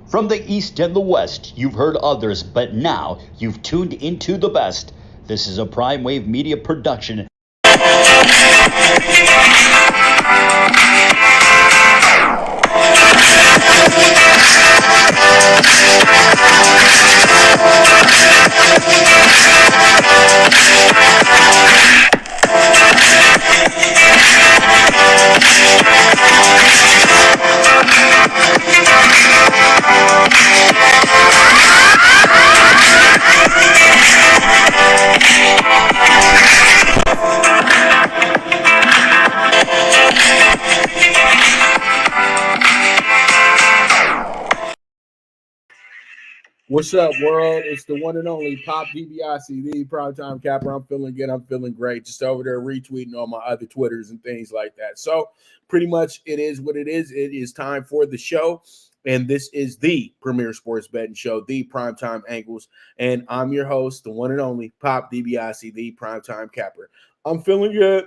From the East and the West, you've heard others, but now you've tuned into the best. This is a Prime Wave Media production. What's up, world? It's the one and only Pop DBacks, the PrimeTime Capper. I'm feeling good. I'm feeling great. Just over there retweeting all my other Twitters and things like that. So pretty much it is what it is. It is time for the show. And this is the premier sports betting show, the PrimeTime Angles. And I'm your host, the one and only Pop DBacks, the PrimeTime Capper. I'm feeling good.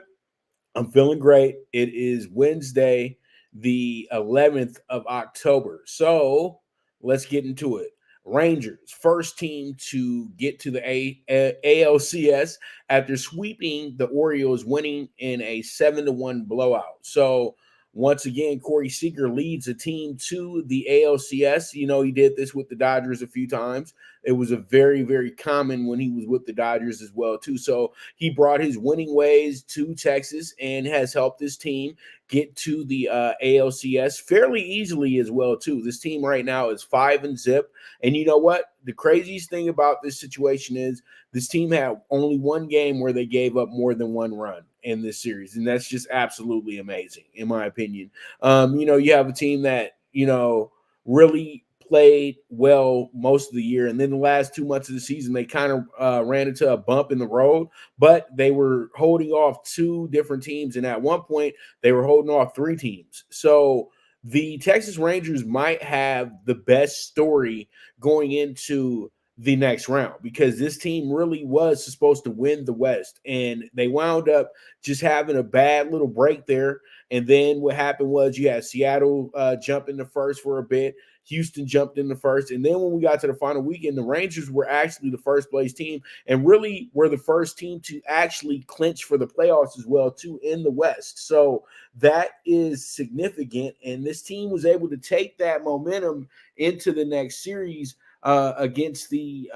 I'm feeling great. It is Wednesday, the 11th of October. So let's get into it. Rangers, first team to get to the ALCS after sweeping the Orioles, winning in a 7-1 blowout. So once again, Corey Seager leads a team to the ALCS. You know, he did this with the Dodgers a few times. It was a very, very common when he was with the Dodgers as well, too. So he brought his winning ways to Texas and has helped his team get to the ALCS fairly easily as well, too. This team right now is 5-0. And you know what? The craziest thing about this situation is this team had only one game where they gave up more than one run in this series. And that's just absolutely amazing, in my opinion. You know, you have a team that, you know, really played well most of the year. And then the last 2 months of the season, they kind of ran into a bump in the road, but they were holding off two different teams. And at one point, they were holding off three teams. So the Texas Rangers might have the best story going into the next round, because this team really was supposed to win the West, and they wound up just having a bad little break there. And then what happened was you had Seattle jump in the first for a bit. Houston jumped in the first. And then when we got to the final weekend, the Rangers were actually the first place team and really were the first team to actually clinch for the playoffs as well, too, in the West. So that is significant. And this team was able to take that momentum into the next series against the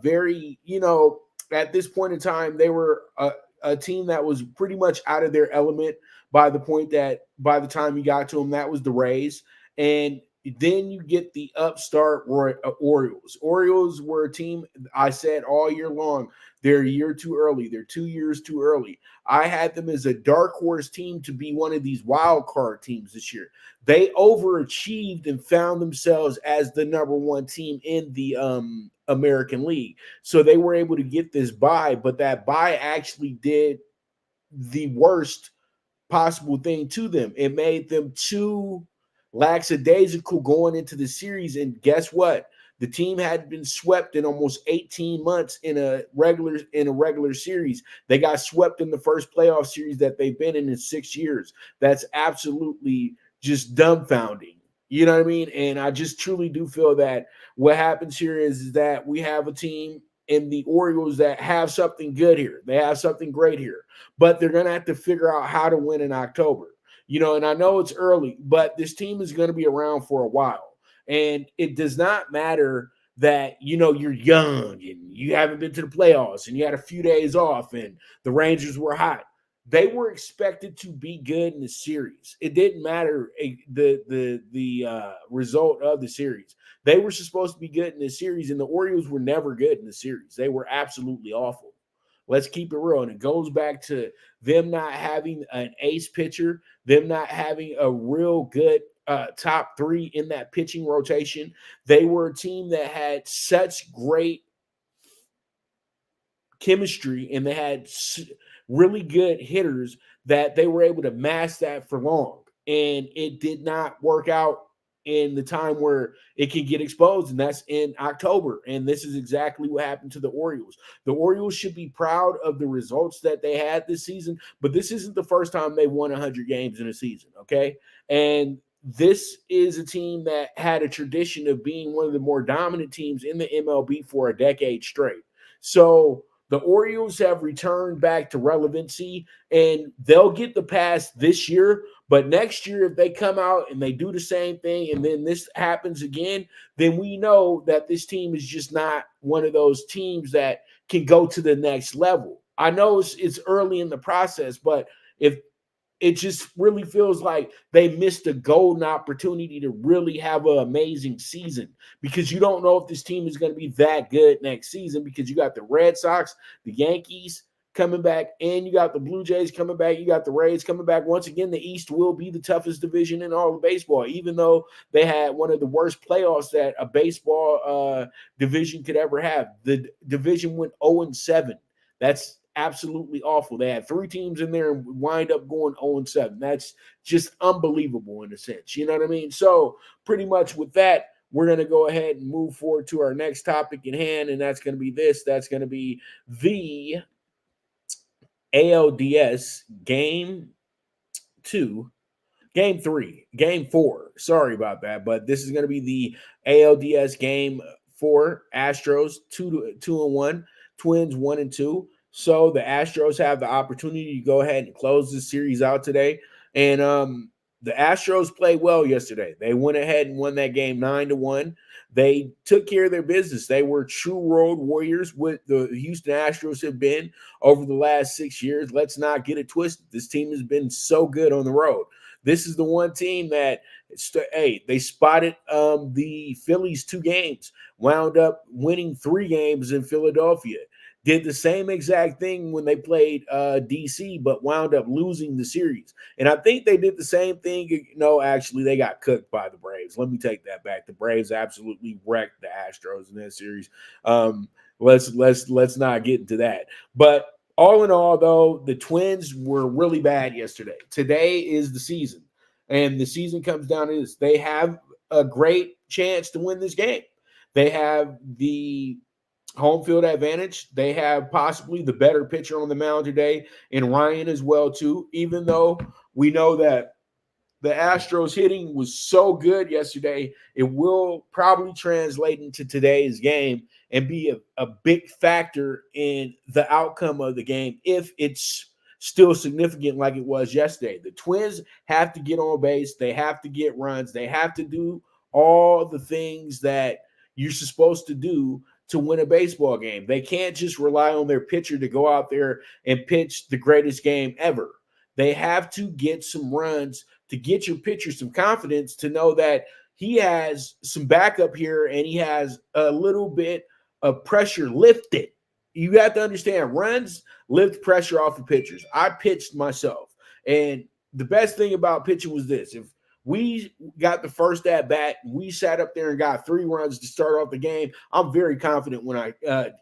very, you know, at this point in time, they were a team that was pretty much out of their element by the point that by the time you got to them, that was the Rays. And then you get the upstart Orioles. Orioles were a team, I said all year long, they're a year too early. They're 2 years too early. I had them as a dark horse team to be one of these wild card teams this year. They overachieved and found themselves as the number one team in the American League. So they were able to get this bye, but that bye actually did the worst possible thing to them. It made them too lackadaisical going into the series. And guess what? The team had been swept in almost 18 months in a regular series. They got swept in the first playoff series that they've been in 6 years. That's absolutely just dumbfounding. You know what I mean? And I just truly do feel that what happens here is that we have a team in the Orioles that have something good here. They have something great here, but they're going to have to figure out how to win in October. You know, and I know it's early, but this team is going to be around for a while. And it does not matter that, you know, you're young and you haven't been to the playoffs and you had a few days off and the Rangers were hot. They were expected to be good in the series. It didn't matter the result of the series. They were supposed to be good in the series, and the Orioles were never good in the series. They were absolutely awful. Let's keep it real. And it goes back to them not having an ace pitcher, them not having a real good top three in that pitching rotation. They were a team that had such great chemistry and they had really good hitters that they were able to mask that for long. And it did not work out in the time where it can get exposed, and that's in October. And this is exactly what happened to the Orioles. The Orioles should be proud of the results that they had this season, but this isn't the first time they won 100 games in a season, okay? And this is a team that had a tradition of being one of the more dominant teams in the MLB for a decade straight. So the Orioles have returned back to relevancy, and they'll get the pass this year. But next year, if they come out and they do the same thing, and then this happens again, then we know that this team is just not one of those teams that can go to the next level. I know it's early in the process, but if it just really feels like they missed a golden opportunity to really have an amazing season, because you don't know if this team is going to be that good next season, because you got the Red Sox, the Yankees coming back, and you got the Blue Jays coming back. You got the Rays coming back. Once again, the East will be the toughest division in all of baseball, even though they had one of the worst playoffs that a baseball division could ever have. The division went 0-7. That's absolutely awful. They had 3 teams in there and wind up going 0-7. That's just unbelievable in a sense. You know what I mean? So pretty much with that, we're going to go ahead and move forward to our next topic in hand, and that's going to be this. That's going to be the ALDS Game 2. Game 3, Game 4. Sorry about that, but this is going to be the ALDS Game 4. Astros 2-1, Twins 1-2. So the Astros have the opportunity to go ahead and close this series out today. And the Astros played well yesterday. They went ahead and won that game 9-1. They took care of their business. They were true road warriors, what the Houston Astros have been over the last 6 years. Let's not get it twisted. This team has been so good on the road. This is the one team that, they spotted the Phillies 2 games, wound up winning 3 games in Philadelphia. Did the same exact thing when they played DC, but wound up losing the series. And I think they did the same thing. No, actually, they got cooked by the Braves. Let me take that back. The Braves absolutely wrecked the Astros in that series. Let's not get into that. But all in all, though, the Twins were really bad yesterday. Today is the season, and the season comes down to this. They have a great chance to win this game. They have the home field advantage. They have possibly the better pitcher on the mound today, and Ryan as well too, even though we know that the Astros hitting was so good yesterday, it will probably translate into today's game and be a big factor in the outcome of the game if it's still significant like it was yesterday. The Twins have to get on base. They have to get runs. They have to do all the things that you're supposed to do to win a baseball game. They can't just rely on their pitcher to go out there and pitch the greatest game ever. They have to get some runs to get your pitcher some confidence to know that he has some backup here and he has a little bit of pressure lifted. You have to understand, runs lift pressure off of pitchers. I pitched myself, and the best thing about pitching was this. If we got the first at bat, we sat up there and got 3 runs to start off the game, I'm very confident when I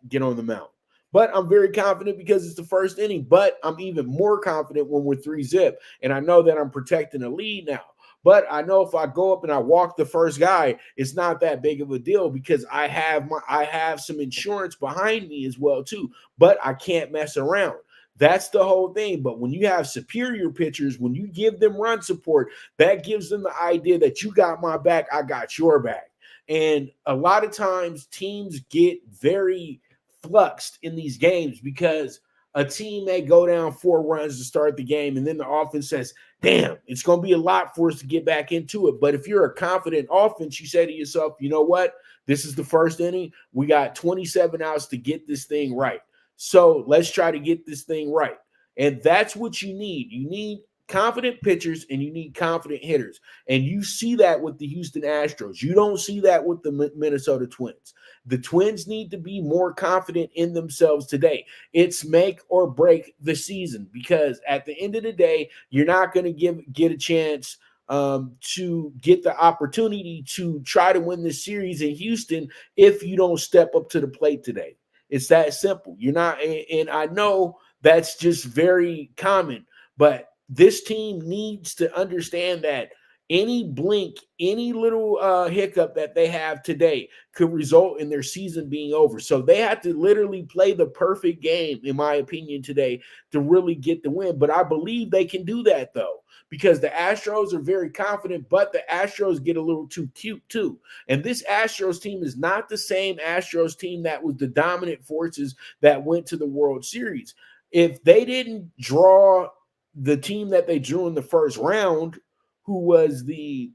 get on the mound. But I'm very confident because it's the first inning. But I'm even more confident when we're 3-0. And I know that I'm protecting a lead now. But I know if I go up and I walk the first guy, it's not that big of a deal because I have some insurance behind me as well too. But I can't mess around. That's the whole thing. But when you have superior pitchers, when you give them run support, that gives them the idea that you got my back, I got your back. And a lot of times teams get very fluxed in these games because a team may go down 4 runs to start the game, and then the offense says, damn, it's going to be a lot for us to get back into it. But if you're a confident offense, you say to yourself, you know what? This is the first inning. We got 27 outs to get this thing right. So let's try to get this thing right. And that's what you need. You need confident pitchers and you need confident hitters. And you see that with the Houston Astros. You don't see that with the Minnesota Twins. The Twins need to be more confident in themselves today. It's make or break the season because at the end of the day, you're not going to get a chance to get the opportunity to try to win this series in Houston if you don't step up to the plate today. It's that simple. You're not, and I know that's just very common, but this team needs to understand that Any blink, any little hiccup that they have today could result in their season being over. So they have to literally play the perfect game, in my opinion, today to really get the win. But I believe they can do that, though, because the Astros are very confident, but the Astros get a little too cute, too. And this Astros team is not the same Astros team that was the dominant forces that went to the World Series. If they didn't draw the team that they drew in the first round, who was the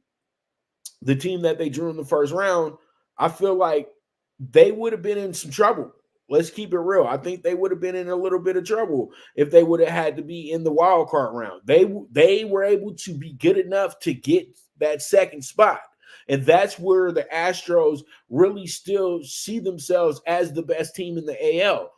team that they drew in the first round, I feel like they would have been in some trouble. Let's keep it real. I think they would have been in a little bit of trouble if they would have had to be in the wild card round. They were able to be good enough to get that second spot. And that's where the Astros really still see themselves as the best team in the AL.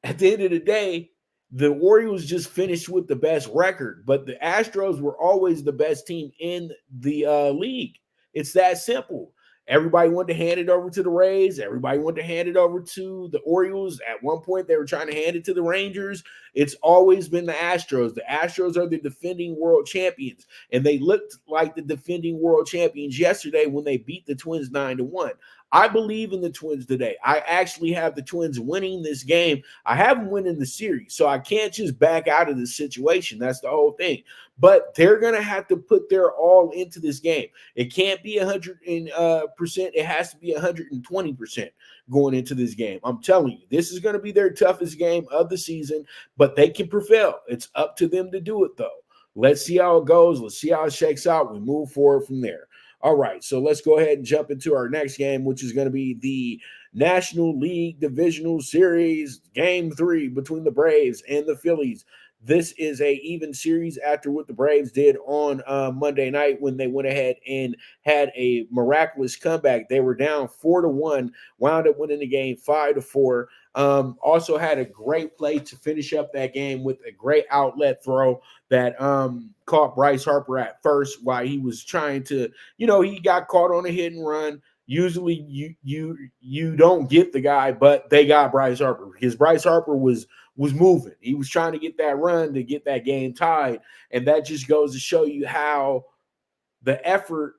At the end of the day, the Orioles just finished with the best record, but the Astros were always the best team in the league. It's that simple. Everybody wanted to hand it over to the Rays. Everybody wanted to hand it over to the Orioles. At one point, they were trying to hand it to the Rangers. It's always been the Astros. The Astros are the defending world champions, and they looked like the defending world champions yesterday when they beat the Twins 9-1. I believe in the Twins today. I actually have the Twins winning this game. I have them winning the series, so I can't just back out of this situation. That's the whole thing. But they're going to have to put their all into this game. It can't be 100%. It has to be 120% going into this game. I'm telling you, this is going to be their toughest game of the season, but they can prevail. It's up to them to do it, though. Let's see how it goes. Let's see how it shakes out. We move forward from there. All right, so let's go ahead and jump into our next game, which is going to be the National League Divisional Series, Game 3 between the Braves and the Phillies. This is a even series after what the Braves did on Monday night when they went ahead and had a miraculous comeback. They were down 4-1, wound up winning the game 5-4. Also had a great play to finish up that game with a great outlet throw that caught Bryce Harper at first while he was trying to, he got caught on a hit and run. Usually you don't get the guy, but they got Bryce Harper because Bryce Harper was moving. He was trying to get that run to get that game tied, and that just goes to show you how the effort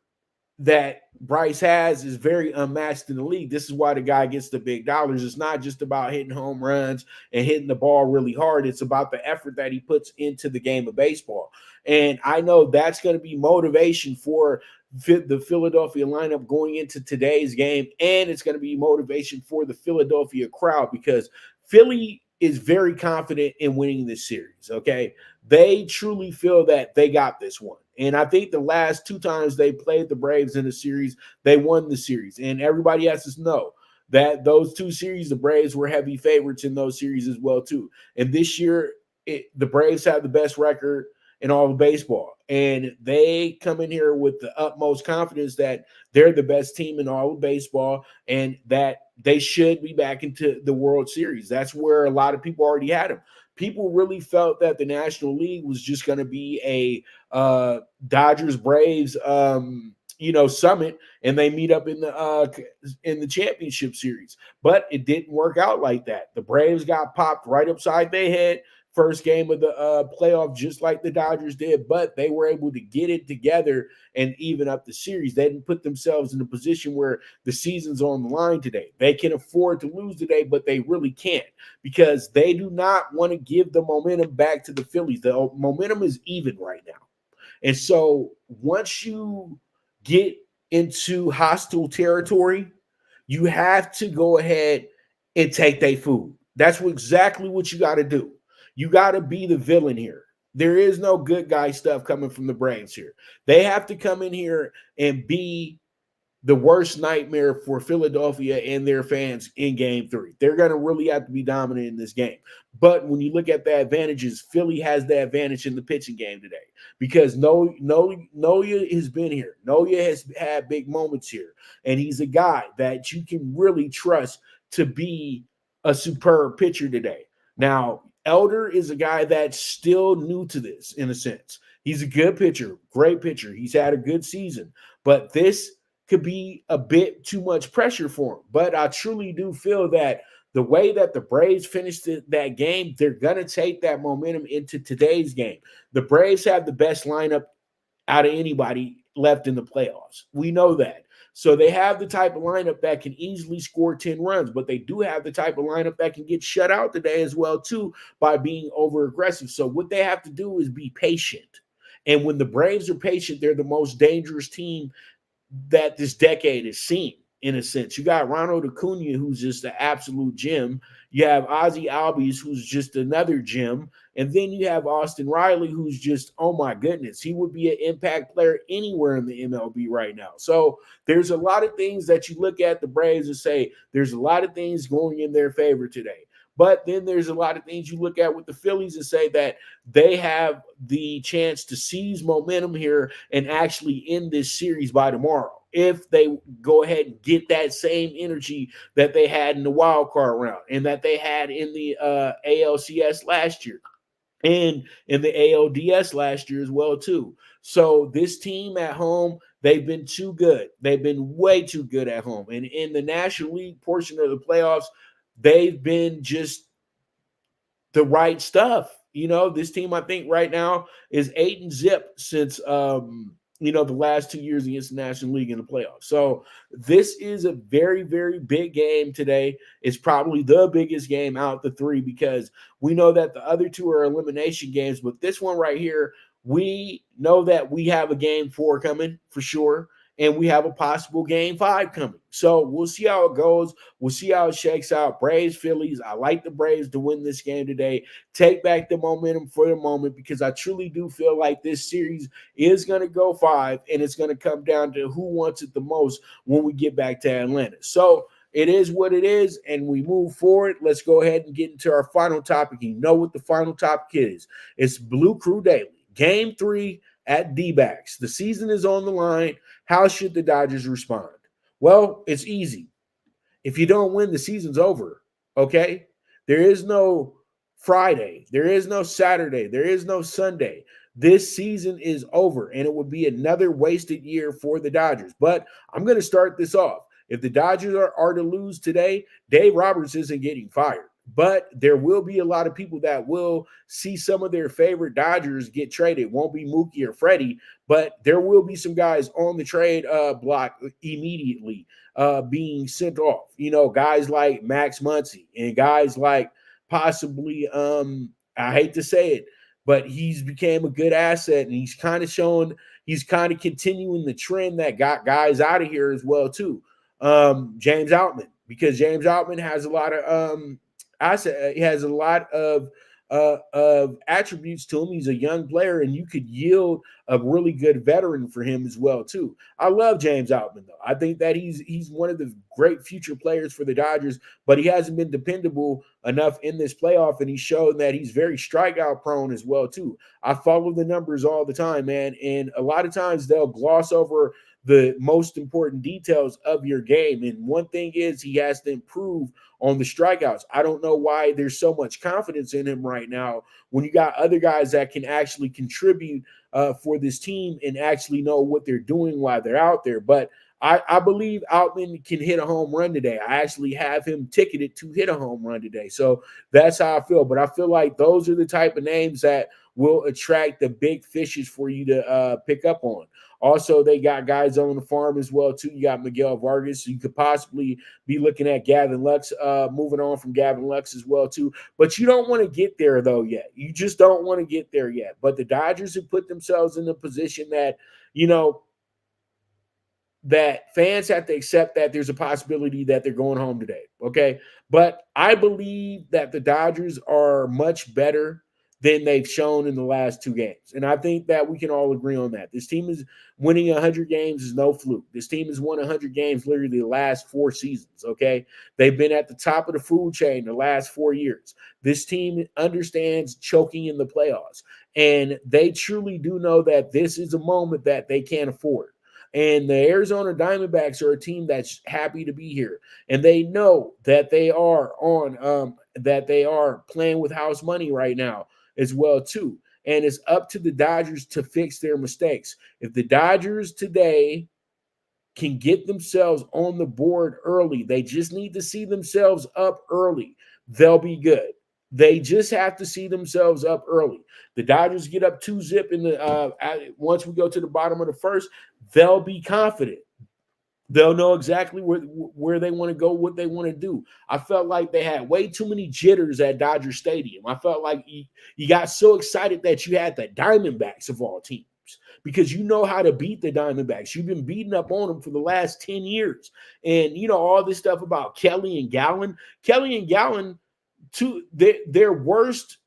that Bryce has is very unmatched in the league. This is why the guy gets the big dollars. It's not just about hitting home runs and hitting the ball really hard. It's about the effort that he puts into the game of baseball. And I know that's going to be motivation for the Philadelphia lineup going into today's game. And it's going to be motivation for the Philadelphia crowd because Philly is very confident in winning this series, okay? They truly feel that they got this one. And I think the last two times they played the Braves in a series, they won the series. And everybody has to know that those two series, the Braves were heavy favorites in those series as well, too. And this year, the Braves have the best record in all of baseball. And they come in here with the utmost confidence that they're the best team in all of baseball and that they should be back into the World Series. That's where a lot of people already had them. People really felt that the National League was just going to be a Dodgers-Braves, summit, and they meet up in the championship series. But it didn't work out like that. The Braves got popped right upside their head. First game of the playoff, just like the Dodgers did, but they were able to get it together and even up the series. They didn't put themselves in a position where the season's on the line today. They can afford to lose today, but they really can't because they do not want to give the momentum back to the Phillies. The momentum is even right now. And so once you get into hostile territory, you have to go ahead and take their food. That's exactly what you got to do. You got to be the villain here. There is no good guy stuff coming from the Braves here. They have to come in here and be the worst nightmare for Philadelphia and their fans in Game 3. They're going to really have to be dominant in this game. But when you look at the advantages, Philly has the advantage in the pitching game today because Noya has been here. Noya has had big moments here, and he's a guy that you can really trust to be a superb pitcher today. Now, Elder is a guy that's still new to this in a sense. He's a good pitcher, great pitcher. He's had a good season, but this could be a bit too much pressure for him. But I truly do feel that the way that the Braves finished that game, they're going to take that momentum into today's game. The Braves have the best lineup out of anybody left in the playoffs. We know that. So they have the type of lineup that can easily score 10 runs, but they do have the type of lineup that can get shut out today as well, too, by being over aggressive. So what they have to do is be patient. And when the Braves are patient, they're the most dangerous team that this decade has seen, in a sense. You got Ronald Acuna, who's just an absolute gem. You have Ozzie Albies, who's just another gem. And then you have Austin Riley, who's just, oh my goodness, he would be an impact player anywhere in the MLB right now. So there's a lot of things that you look at the Braves and say, there's a lot of things going in their favor today. But then there's a lot of things you look at with the Phillies and say that they have the chance to seize momentum here and actually end this series by tomorrow, if they go ahead and get that same energy that they had in the wild card round and that they had in the ALCS last year and in the ALDS last year as well, too. So this team at home, they've been too good. They've been way too good at home. And in the National League portion of the playoffs, they've been just the right stuff. You know, this team, I think right now is 8-0 since, the last 2 years against the National League in the playoffs. So this is a very, very big game today. It's probably the biggest game out the three, because we know that the other two are elimination games, but this one right here, we know that we have a game 4 coming for sure. And we have a possible game 5 coming. So we'll see how it goes. We'll see how it shakes out. Braves, Phillies. I like the Braves to win this game today. Take back the momentum for the moment, because I truly do feel like this series is going to go 5, and it's going to come down to who wants it the most when we get back to Atlanta. So it is what it is, and we move forward. Let's go ahead and get into our final topic. You know what the final topic is. It's Blue Crew Daily. Game 3 at DBacks. The season is on the line. How should the Dodgers respond? Well, it's easy. If you don't win, the season's over, okay? There is no Friday. There is no Saturday. There is no Sunday. This season is over, and it would be another wasted year for the Dodgers. But I'm going to start this off. If the Dodgers are to lose today, Dave Roberts isn't getting fired. But there will be a lot of people that will see some of their favorite Dodgers get traded. It won't be Mookie or Freddie, but there will be some guys on the trade block immediately being sent off. You know, guys like Max Muncy and guys like possibly, I hate to say it, but he's became a good asset, and he's kind of showing, he's kind of continuing the trend that got guys out of here as well too. James Outman, because James Outman has a lot of he has a lot of attributes to him. He's a young player, and you could yield a really good veteran for him as well too. I love James Outman, though. I think that he's one of the great future players for the Dodgers, but he hasn't been dependable enough in this playoff, and he's shown that he's very strikeout prone as well too. I follow the numbers all the time, man, and a lot of times they'll gloss over the most important details of your game. And one thing is, he has to improve on the strikeouts. I don't know why there's so much confidence in him right now when you got other guys that can actually contribute for this team and actually know what they're doing while they're out there. But I believe Outman can hit a home run today. I actually have him ticketed to hit a home run today. So that's how I feel. But I feel like those are the type of names that will attract the big fishes for you to pick up on. Also, they got guys on the farm as well, too. You got Miguel Vargas. So you could possibly be looking at Gavin Lux, moving on from Gavin Lux as well, too. But you don't want to get there, though, yet. You just don't want to get there yet. But the Dodgers have put themselves in a position that, you know, that fans have to accept that there's a possibility that they're going home today, okay? But I believe that the Dodgers are much better than they've shown in the last 2 games. And I think that we can all agree on that. This team is winning 100 games is no fluke. This team has won 100 games literally the last 4 seasons, okay? They've been at the top of the food chain the last 4 years. This team understands choking in the playoffs. And they truly do know that this is a moment that they can't afford. And the Arizona Diamondbacks are a team that's happy to be here. And they know that they are playing with house money right now as well too. And it's up to the Dodgers to fix their mistakes. If the Dodgers today can get themselves on the board early, they just need to see themselves up early, they'll be good. They just have to see themselves up early. The Dodgers get up 2-0 in the once we go to the bottom of the first, they'll be confident. They'll know exactly where they want to go, what they want to do. I felt like they had way too many jitters at Dodger Stadium. I felt like you got so excited that you had the Diamondbacks of all teams because you know how to beat the Diamondbacks. You've been beating up on them for the last 10 years. And, all this stuff about Kelly and Gallen. Kelly and Gallen, their worst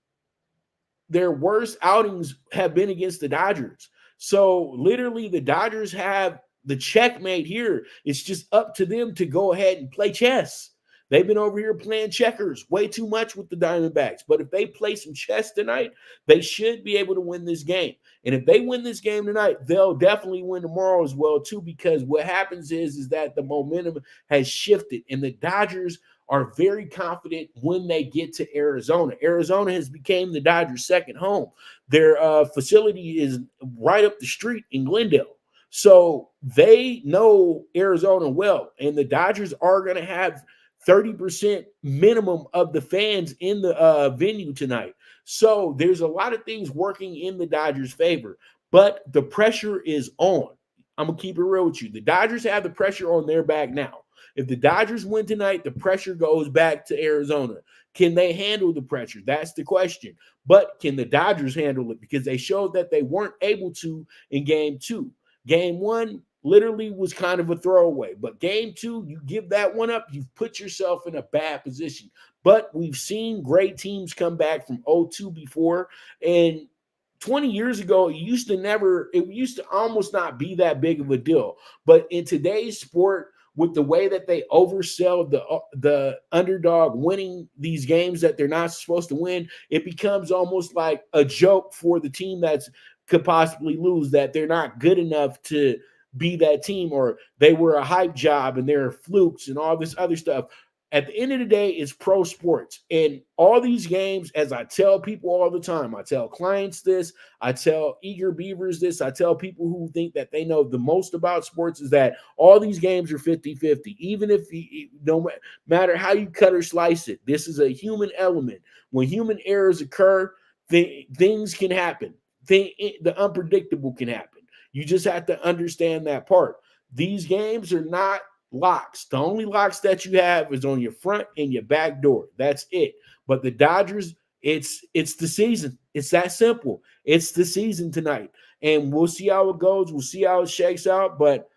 outings have been against the Dodgers. So literally the Dodgers have the checkmate here. It's just up to them to go ahead and play chess. They've been over here playing checkers way too much with the Diamondbacks. But if they play some chess tonight, they should be able to win this game. And if they win this game tonight, they'll definitely win tomorrow as well, too, because what happens is that the momentum has shifted. And the Dodgers are very confident when they get to Arizona. Arizona has become the Dodgers' second home. Their facility is right up the street in Glendale. So they know Arizona well, and the Dodgers are going to have 30% minimum of the fans in the venue tonight. So there's a lot of things working in the Dodgers' favor, but the pressure is on. I'm going to keep it real with you. The Dodgers have the pressure on their back now. If the Dodgers win tonight, the pressure goes back to Arizona. Can they handle the pressure? That's the question. But can the Dodgers handle it? Because they showed that they weren't able to in Game 2. Game 1 literally was kind of a throwaway. But Game 2, you give that one up, you've put yourself in a bad position. But we've seen great teams come back from 0-2 before. And 20 years ago, it used to almost not be that big of a deal. But in today's sport, with the way that they oversell the underdog winning these games that they're not supposed to win, it becomes almost like a joke for the team that's could possibly lose, that they're not good enough to be that team, or they were a hype job and they're flukes and all this other stuff. At the end of the day, it's pro sports. And all these games, as I tell people all the time, I tell clients this, I tell eager beavers this, I tell people who think that they know the most about sports, is that all these games are 50-50. Even if no matter how you cut or slice it, this is a human element. When human errors occur, things can happen. The unpredictable can happen. You just have to understand that part. These games are not locks. The only locks that you have is on your front and your back door. That's it. But the Dodgers, it's the season. It's that simple. It's the season tonight. And we'll see how it goes. We'll see how it shakes out. But,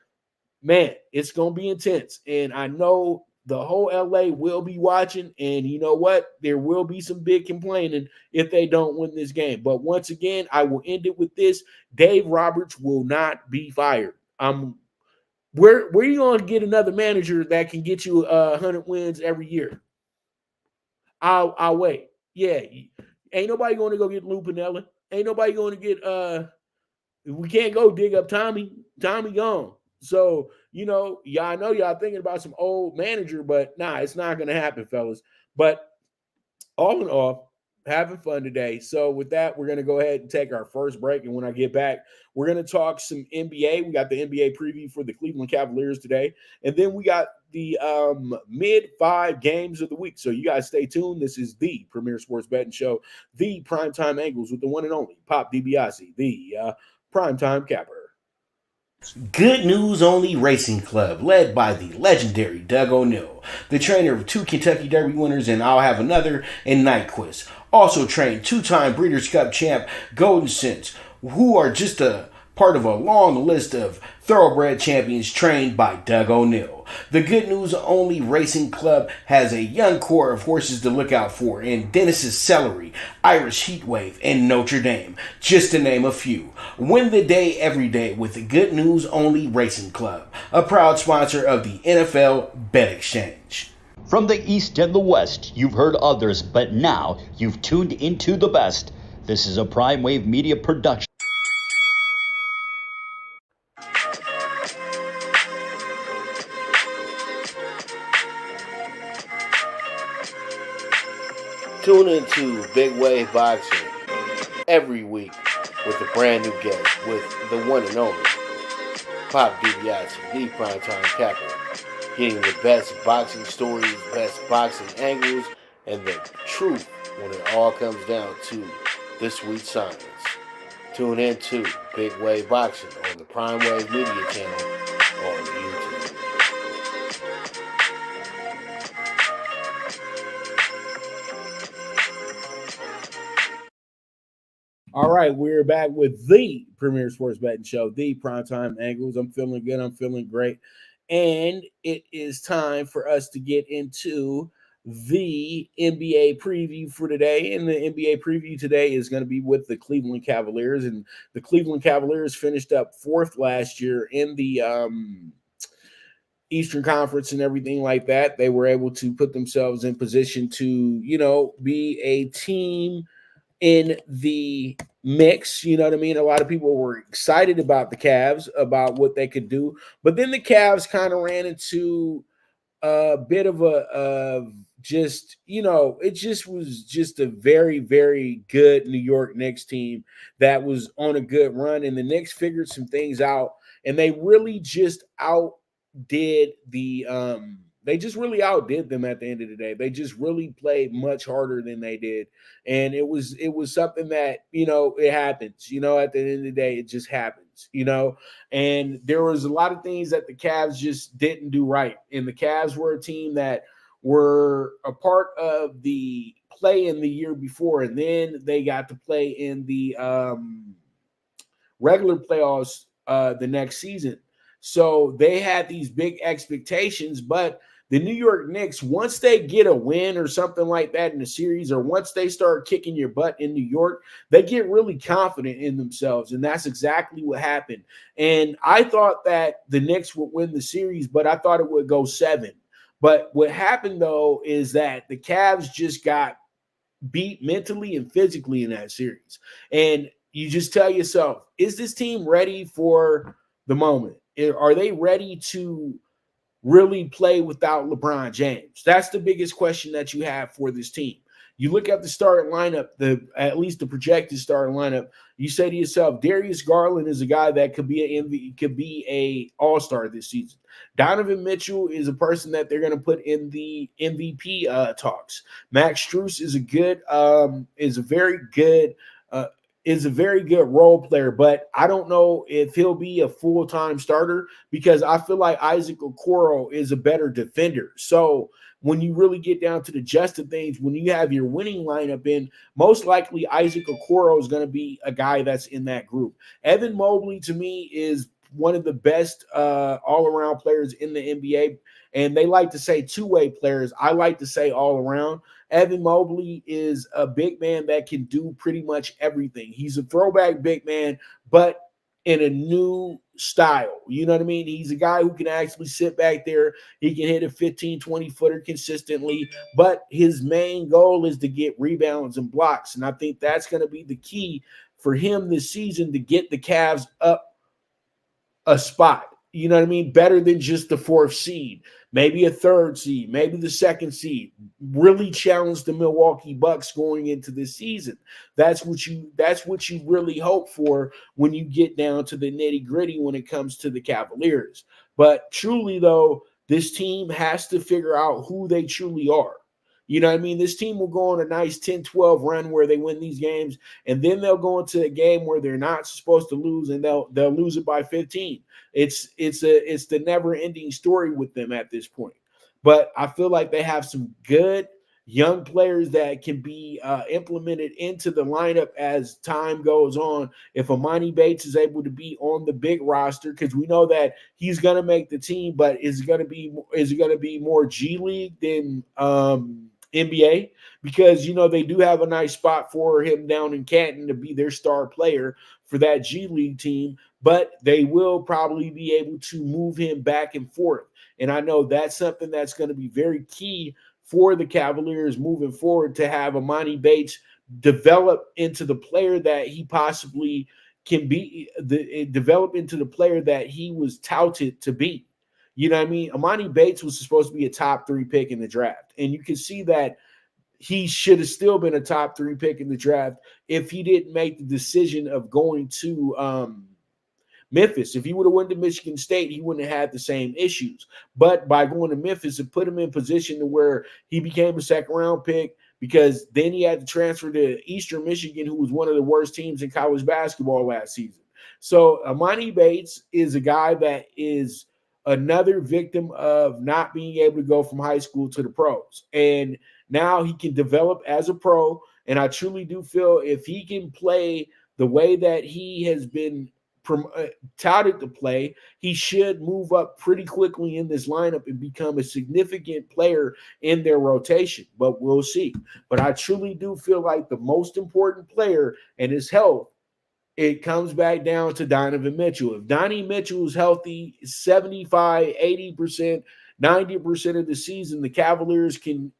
man, it's going to be intense. And I know the whole LA will be watching. And you know what? There will be some big complaining if they don't win this game. But once again, I will end it with this. Dave Roberts will not be fired. Where are you going to get another manager that can get you 100 wins every year? I'll wait. Yeah. Ain't nobody going to go get Lou Piniella. Ain't nobody going to get we can't go dig up Tommy. Tommy gone. So, I know y'all thinking about some old manager, but it's not going to happen, fellas. But all in all, having fun today. So with that, we're going to go ahead and take our first break. And when I get back, we're going to talk some NBA. We got the NBA preview for the Cleveland Cavaliers today. And then we got the mid-5 games of the week. So you guys stay tuned. This is the premier sports betting show, the PrimeTime Angles, with the one and only Pop DiBiase, the PrimeTime Capper. Good News Only Racing Club, led by the legendary Doug O'Neill, the trainer of 2 Kentucky Derby winners, and I'll have another, and Nyquist. Also trained 2-time Breeders' Cup champ Golden Sense, who are just a part of a long list of thoroughbred champions trained by Doug O'Neill. The Good News Only Racing Club has a young core of horses to look out for in Dennis's Celery, Irish Heatwave, and Notre Dame, just to name a few. Win the day every day with the Good News Only Racing Club, a proud sponsor of the NFL Bet Exchange. From the East and the West, you've heard others, but now you've tuned into the best. This is a Prime Wave Media production. Tune into Big Wave Boxing every week with a brand new guest, with the one and only Pop DiBiase, the PrimeTime Capper, getting the best boxing stories, best boxing angles, and the truth when it all comes down to the sweet science. Tune in to Big Wave Boxing on the Prime Wave Media channel on YouTube. All right, we're back with the premier sports betting show, the PrimeTime Angles. I'm feeling good. I'm feeling great. And it is time for us to get into the NBA preview for today. And the NBA preview today is going to be with the Cleveland Cavaliers. And the Cleveland Cavaliers finished up fourth last year in the Eastern Conference and everything like that. They were able to put themselves in position to, be a team in the mix. You know what I mean? A lot of people were excited about the Cavs, about what they could do. But then the Cavs kind of ran into a bit of it just was just a very, very good New York Knicks team that was on a good run. And the Knicks figured some things out, and they really just outdid really outdid them at the end of the day. They just really played much harder than they did. And it was something that, it happens, at the end of the day, it just happens, and there was a lot of things that the Cavs just didn't do right. And the Cavs were a team that were a part of the play in the year before. And then they got to play in the regular playoffs the next season. So they had these big expectations, but the New York Knicks, once they get a win or something like that in the series, or once they start kicking your butt in New York, they get really confident in themselves. And that's exactly what happened. And I thought that the Knicks would win the series, but I thought it would go 7. But what happened, though, is that the Cavs just got beat mentally and physically in that series. And you just tell yourself, is this team ready for the moment? Are they ready to really play without LeBron James? That's the biggest question that you have for this team. You look at the starting lineup, at least the projected starting lineup. You say to yourself, Darius Garland is a guy that could be a all-star this season. Donovan Mitchell is a person that they're going to put in the MVP talks. Max Strus is a very good role player, but I don't know if he'll be a full-time starter, because I feel like Isaac Okoro is a better defender. So when you really get down to the gist of things, when you have your winning lineup in, most likely Isaac Okoro is going to be a guy that's in that group. Evan Mobley, to me, is one of the best all-around players in the NBA, and they like to say two-way players. I like to say all-around. Evan Mobley is a big man that can do pretty much everything. He's a throwback big man, but in a new style. You know what I mean? He's a guy who can actually sit back there. He can hit a 15, 20-footer consistently, but his main goal is to get rebounds and blocks. And I think that's going to be the key for him this season, to get the Cavs up a spot. You know what I mean? Better than just the 4th seed, maybe a 3rd seed, maybe the 2nd seed. Really challenge the Milwaukee Bucks going into this season. That's what you really hope for when you get down to the nitty-gritty when it comes to the Cavaliers. But truly, though, this team has to figure out who they truly are. You know what I mean? This team will go on a nice 10-12 run where they win these games, and then they'll go into a game where they're not supposed to lose, and they'll lose it by 15. It's the never-ending story with them at this point. But I feel like they have some good young players that can be implemented into the lineup as time goes on. If Amani Bates is able to be on the big roster, because we know that he's going to make the team, but is it going to be more G League than NBA? Because they do have a nice spot for him down in Canton to be their star player for that G League team, but they will probably be able to move him back and forth. And I know that's something that's going to be very key for the Cavaliers moving forward, to have Amani Bates develop into the player that he possibly can be, develop into the player that he was touted to be. You know what I mean? Amani Bates was supposed to be a top 3 pick in the draft, and you can see that he should have still been a top 3 pick in the draft if he didn't make the decision of going to Memphis. If he would have went to Michigan State, he wouldn't have had the same issues. But by going to Memphis, it put him in position to where he became a 2nd-round pick, because then he had to transfer to Eastern Michigan, who was one of the worst teams in college basketball last season. So Amani Bates is a guy that is another victim of not being able to go from high school to the pros. And now he can develop as a pro. And I truly do feel if he can play the way that he has been touted to play, he should move up pretty quickly in this lineup and become a significant player in their rotation. But we'll see. But I truly do feel like the most important player and his health, it comes back down to Donovan Mitchell. If Donnie Mitchell is healthy, 75, 80%, 90% of the season, the Cavaliers can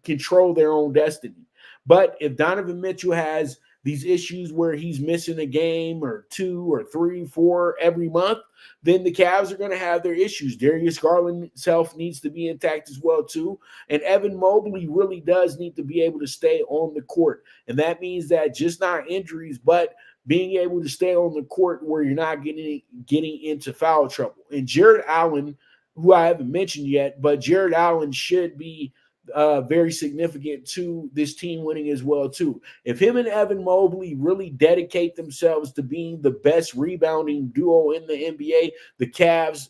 control their own destiny. But if Donovan Mitchell has these issues where he's missing a game or 2 or 3, 4 every month, then the Cavs are going to have their issues. Darius Garland's health needs to be intact as well, too. And Evan Mobley really does need to be able to stay on the court. And that means that just not injuries, but being able to stay on the court where you're not getting into foul trouble. And Jared Allen, who I haven't mentioned yet, but Jared Allen should be very significant to this team winning as well, too. If him and Evan Mobley really dedicate themselves to being the best rebounding duo in the NBA, the Cavs,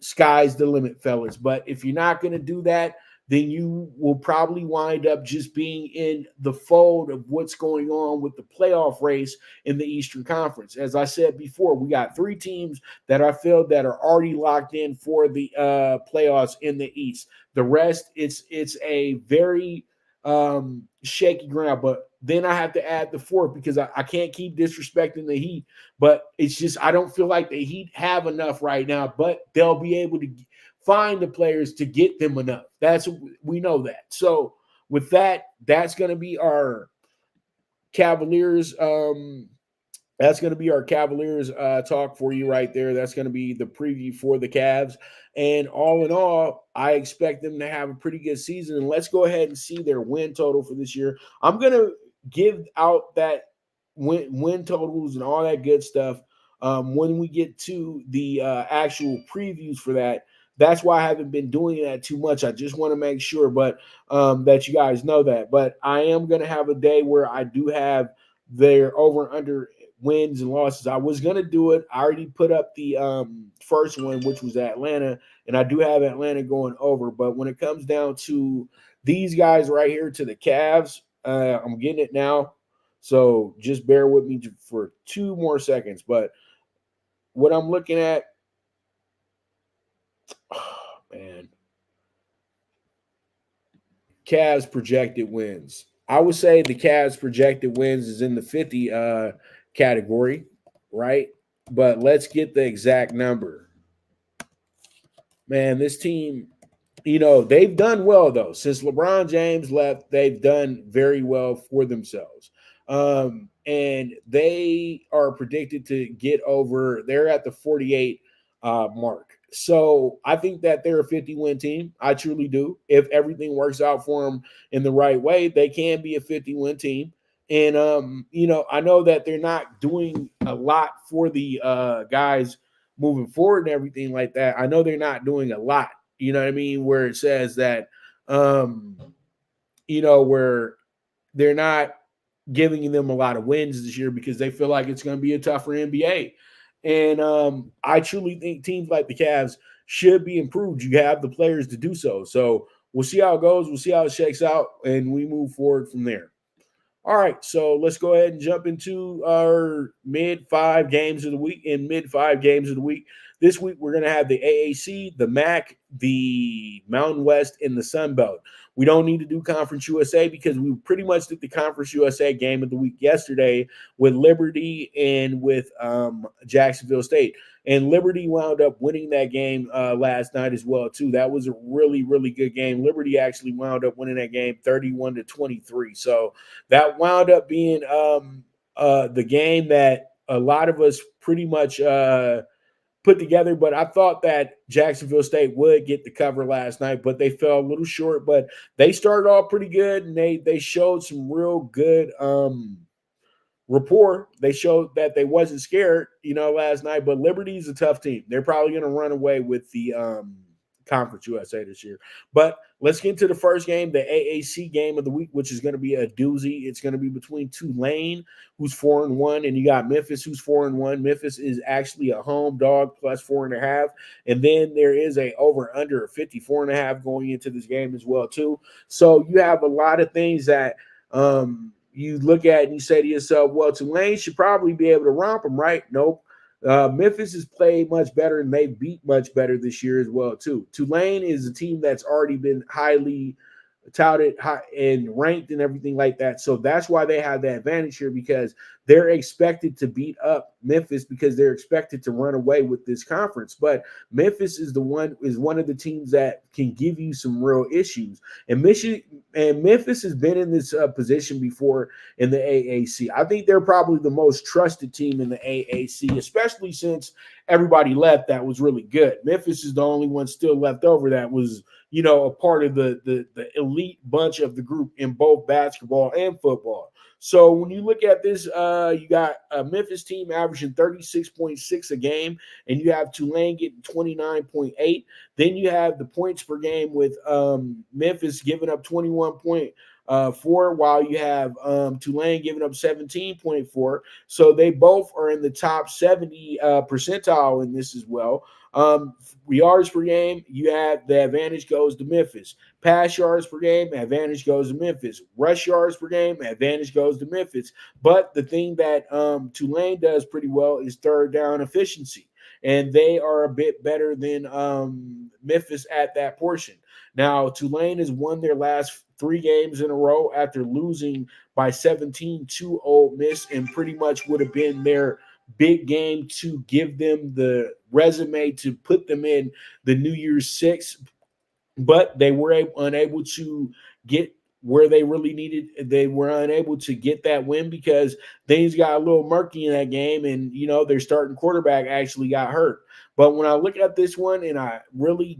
sky's the limit, fellas. But if you're not going to do that, then you will probably wind up just being in the fold of what's going on with the playoff race in the Eastern Conference. As I said before, we got 3 teams that I feel that are already locked in for the playoffs in the East. The rest, it's a very shaky ground. But then I have to add the 4th because I can't keep disrespecting the Heat. But it's just I don't feel like the Heat have enough right now, but they'll be able to find the players to get them enough. We know that. So with that, that's going to be our Cavaliers. That's going to be our Cavaliers talk for you right there. That's going to be the preview for the Cavs. And all in all, I expect them to have a pretty good season. And let's go ahead and see their win total for this year. I'm going to give out that win totals and all that good stuff when we get to the actual previews for that. That's why I haven't been doing that too much. I just want to make sure, but that you guys know that. But I am going to have a day where I do have their over and under wins and losses. I was going to do it. I already put up the first one, which was Atlanta, and I do have Atlanta going over. But when it comes down to these guys right here to the Cavs, I'm getting it now. So just bear with me for 2 more seconds. But what I'm looking at, man, Cavs projected wins. I would say the Cavs projected wins is in the 50 category, right? But let's get the exact number. Man, this team, they've done well, though. Since LeBron James left, they've done very well for themselves. And they are predicted to get over, they're at the 48 mark. So I think that they're a 50-win team. I truly do. If everything works out for them in the right way, they can be a 50-win team. And, I know that they're not doing a lot for the guys moving forward and everything like that. I know they're not doing a lot, you know what I mean, where it says that, where they're not giving them a lot of wins this year because they feel like it's going to be a tougher NBA. And I truly think teams like the Cavs should be improved. You have the players to do so. So we'll see how it goes. We'll see how it shakes out, and we move forward from there. All right, so let's go ahead and jump into our mid-5 games of the week. This week, we're going to have the AAC, the MAC, the Mountain West, and the Sun Belt. We don't need to do Conference USA because we pretty much did the Conference USA game of the week yesterday with Liberty and with Jacksonville State. And Liberty wound up winning that game last night as well, too. That was a really, really good game. Liberty actually wound up winning that game 31-23. So that wound up being the game that a lot of us pretty much put together. But I thought that Jacksonville State would get the cover last night, but they fell a little short. But they started off pretty good, and they showed some real good rapport. They showed that they wasn't scared, last night. But Liberty's a tough team. They're probably going to run away with the Conference USA this year. But let's get into the first game, the AAC game of the week, which is going to be a doozy. It's going to be between Tulane, who's 4-1, and you got Memphis, who's 4-1. Memphis is actually a home dog plus 4.5, and then there is a over under 54.5 going into this game as well too. So you have a lot of things that you look at and you say to yourself, well, Tulane should probably be able to romp them, right? Nope. Memphis has played much better and they beat much better this year as well too. Tulane is a team that's already been highly touted and ranked and everything like that. So that's why they have the advantage here, because they're expected to beat up Memphis because they're expected to run away with this conference. But Memphis is one of the teams that can give you some real issues. And Memphis has been in this position before in the AAC. I think they're probably the most trusted team in the AAC, especially since everybody left that was really good. Memphis is the only one still left over that was, a part of the elite bunch of the group in both basketball and football. So when you look at this, you got a Memphis team averaging 36.6 a game, and you have Tulane getting 29.8. Then you have the points per game with Memphis giving up 21.4, while you have Tulane giving up 17.4. So they both are in the top 70 percentile in this as well. Yards per game, you have the advantage goes to Memphis. Pass yards per game, advantage goes to Memphis. Rush yards per game, advantage goes to Memphis. But the thing that Tulane does pretty well is third down efficiency, and they are a bit better than Memphis at that portion. Now, Tulane has won their last 3 games in a row after losing by 17 to Ole Miss, and pretty much would have been their big game to give them the resume to put them in the New Year's Six, but they were unable to get where they really needed. They were unable to get that win because things got a little murky in that game, and their starting quarterback actually got hurt. But when I look at this one and I really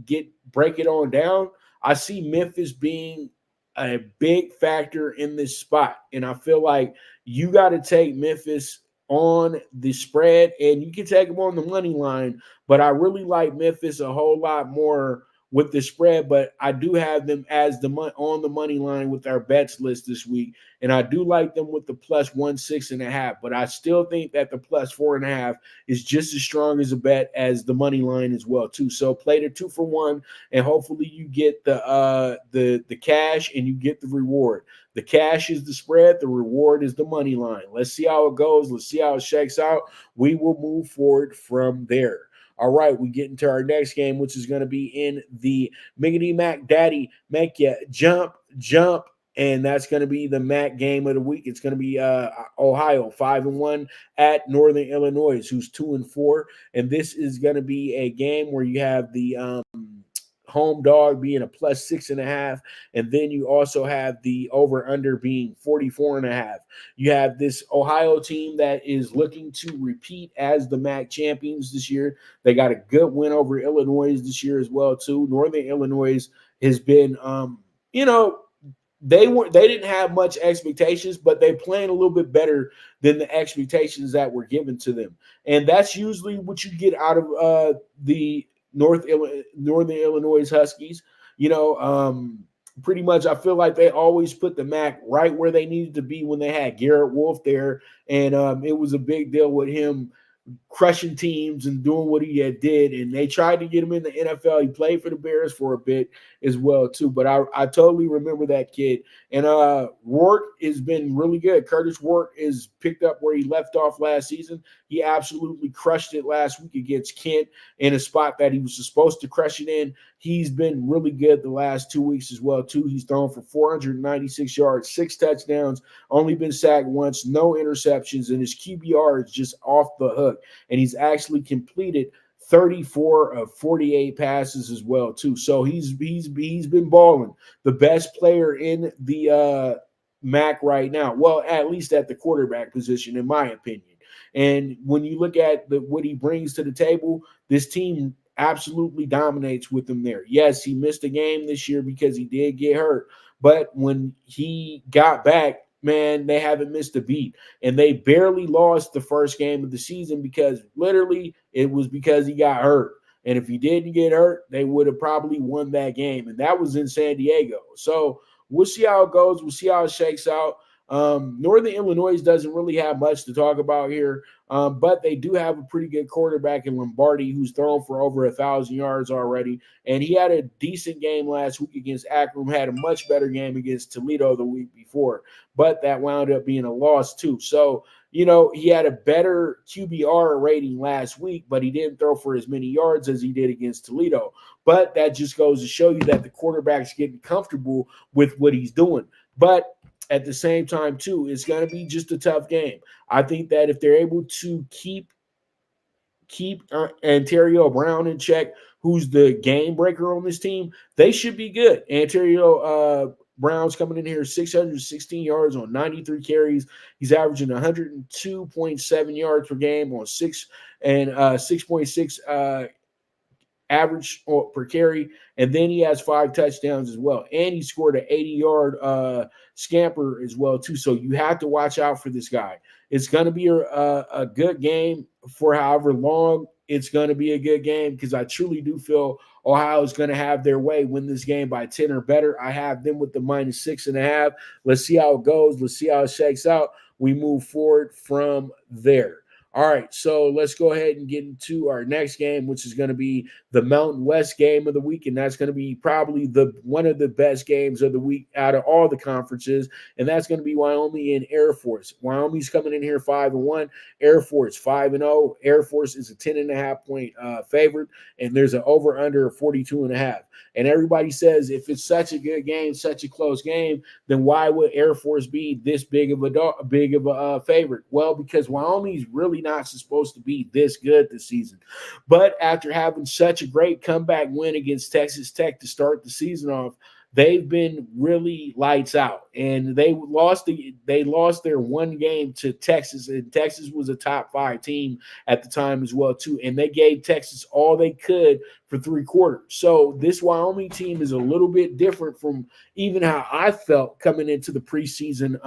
break it on down, I see Memphis being a big factor in this spot, and I feel like you got to take Memphis on the spread, and you can take them on the money line, but I really like Memphis a whole lot more with the spread. But I do have them as on the money line with our bets list this week, and I do like them with the plus 106.5. But I still think that the plus 4.5 is just as strong as a bet as the money line as well too. So play the 2 for 1, and hopefully you get the cash and you get the reward. The cash is the spread. The reward is the money line. Let's see how it goes. Let's see how it shakes out. We will move forward from there. All right, we get into our next game, which is going to be in the Miggity Mac Daddy Make Ya Jump, and that's going to be the MAC game of the week. It's going to be Ohio 5-1 at Northern Illinois, who's 2-4, and this is going to be a game where you have the home dog being a plus 6.5, and then you also have the over under being 44.5. You have this Ohio team that is looking to repeat as the MAC champions this year. They got a good win over Illinois this year as well too. Northern Illinois has been they didn't have much expectations, but they playing a little bit better than the expectations that were given to them, and that's usually what you get out of the Northern Illinois Huskies. Pretty much I feel like they always put the MAC right where they needed to be when they had Garrett Wolf there, and it was a big deal with him crushing teams and doing what he did, and they tried to get him in the NFL. He played for the Bears for a bit as well too, but I totally remember that kid. And Rourke has been really good. Curtis Rourke is picked up where he left off last season. He absolutely crushed it last week against Kent in a spot that he was supposed to crush it in. He's been really good the last 2 weeks as well too. He's thrown for 496 yards, 6 touchdowns, only been sacked once, no interceptions, and his QBR is just off the hook. And he's actually completed 34 of 48 passes as well too. So he's been balling. The best player in the MAC right now. Well, at least at the quarterback position, in my opinion. And when you look at what he brings to the table, this team absolutely dominates with him there. Yes, he missed a game this year because he did get hurt, but when he got back, man, they haven't missed a beat. And they barely lost the first game of the season because literally it was because he got hurt. And if he didn't get hurt, they would have probably won that game. And that was in San Diego. So we'll see how it goes. We'll see how it shakes out. Northern Illinois doesn't really have much to talk about here, but they do have a pretty good quarterback in Lombardi who's thrown for over 1,000 yards already. And he had a decent game last week against Akron, had a much better game against Toledo the week before, but that wound up being a loss too. So, he had a better QBR rating last week, but he didn't throw for as many yards as he did against Toledo. But that just goes to show you that the quarterback's getting comfortable with what he's doing. But at the same time, too, it's going to be just a tough game. I think that if they're able to keep Ontario Brown in check, who's the game breaker on this team, they should be good. Ontario Brown's coming in here 616 yards on 93 carries. He's averaging 102.7 yards per game on 6.6 average per carry, and then he has 5 touchdowns as well, and he scored an 80-yard scamper as well too. So you have to watch out for this guy. It's going to be a good game for however long it's going to be a good game, because I truly do feel Ohio is going to have their way, win this game by 10 or better. I have them with the -6.5. Let's see how it goes. Let's see how it shakes out. We move forward from there. All right, so let's go ahead and get into our next game, which is going to be the Mountain West game of the week, and that's going to be probably one of the best games of the week out of all the conferences, and that's going to be Wyoming and Air Force. Wyoming's coming in here 5-1, Air Force 5-0. Air Force is a 10.5 point favorite, and there's an over/under of 42.5. And everybody says if it's such a good game, such a close game, then why would Air Force be this big of a favorite? Well, because Wyoming's really not supposed to be this good this season. But after having such a great comeback win against Texas Tech to start the season off, they've been really lights out, and they lost their one game to Texas, and Texas was a top 5 team at the time as well too, and they gave Texas all they could for 3 quarters. So this Wyoming team is a little bit different from even how I felt coming into the preseason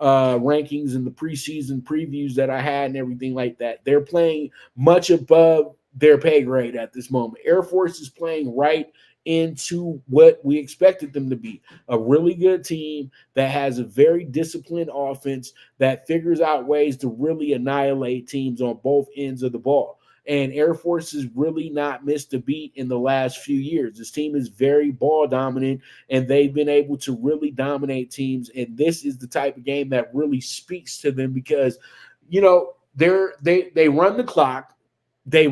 rankings and the preseason previews that I had and everything like that. They're playing much above their pay grade at this moment. Air Force is playing right into what we expected them to be, a really good team that has a very disciplined offense that figures out ways to really annihilate teams on both ends of the ball. And Air Force has really not missed a beat in the last few years. This team is very ball dominant, and they've been able to really dominate teams. And this is the type of game that really speaks to them because, they run the clock, they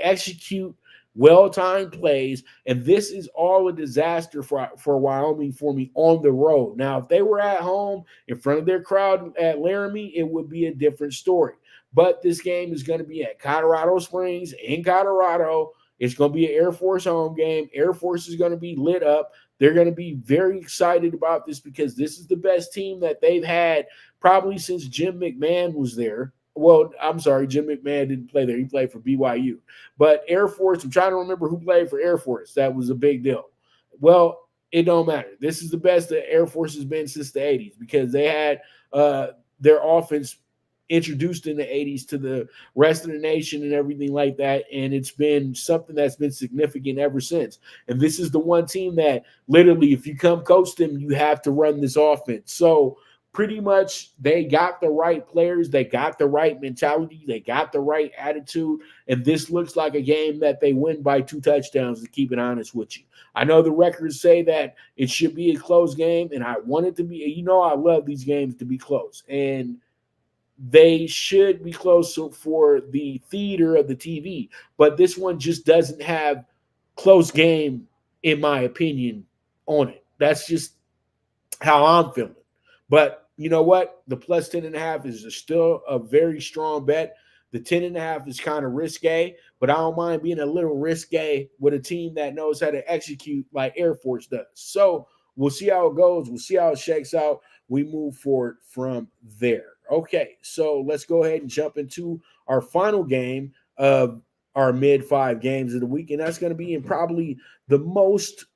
execute well-timed plays, and this is all a disaster for Wyoming for me on the road. Now, if they were at home in front of their crowd at Laramie, it would be a different story. But this game is going to be at Colorado Springs in Colorado. It's going to be an Air Force home game. Air Force is going to be lit up. They're going to be very excited about this because this is the best team that they've had probably since Jim McMahon was there. Well, I'm sorry, Jim McMahon didn't play there. He played for BYU. But Air Force, I'm trying to remember who played for Air Force. That was a big deal. Well, it don't matter. This is the best that Air Force has been since the 80s because they had their offense introduced in the 80s to the rest of the nation and everything like that, and it's been something that's been significant ever since. And this is the one team that literally, if you come coach them, you have to run this offense. So pretty much they got the right players, they got the right mentality, they got the right attitude, and this looks like a game that they win by 2 touchdowns, to keep it honest with you. I know the records say that it should be a close game, and I want it to be. I love these games to be close, and they should be close for the theater of the TV, but this one just doesn't have close game, in my opinion, on it. That's just how I'm feeling. But you know what? The plus 10.5 is still a very strong bet. The 10.5 is kind of risque, but I don't mind being a little risque with a team that knows how to execute like Air Force does. So we'll see how it goes. We'll see how it shakes out. We move forward from there. Okay, so let's go ahead and jump into our final game of our mid-5 games of the week, and that's going to be in probably the most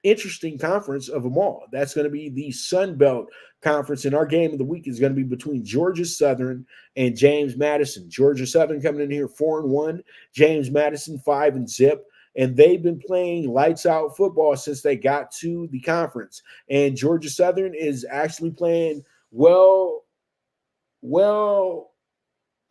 interesting conference of them all. That's going to be the Sun Belt Conference, and our game of the week is going to be between Georgia Southern and James Madison. Georgia Southern coming in here 4-1, James Madison 5-0. And they've been playing lights out football since they got to the conference. And Georgia Southern is actually playing well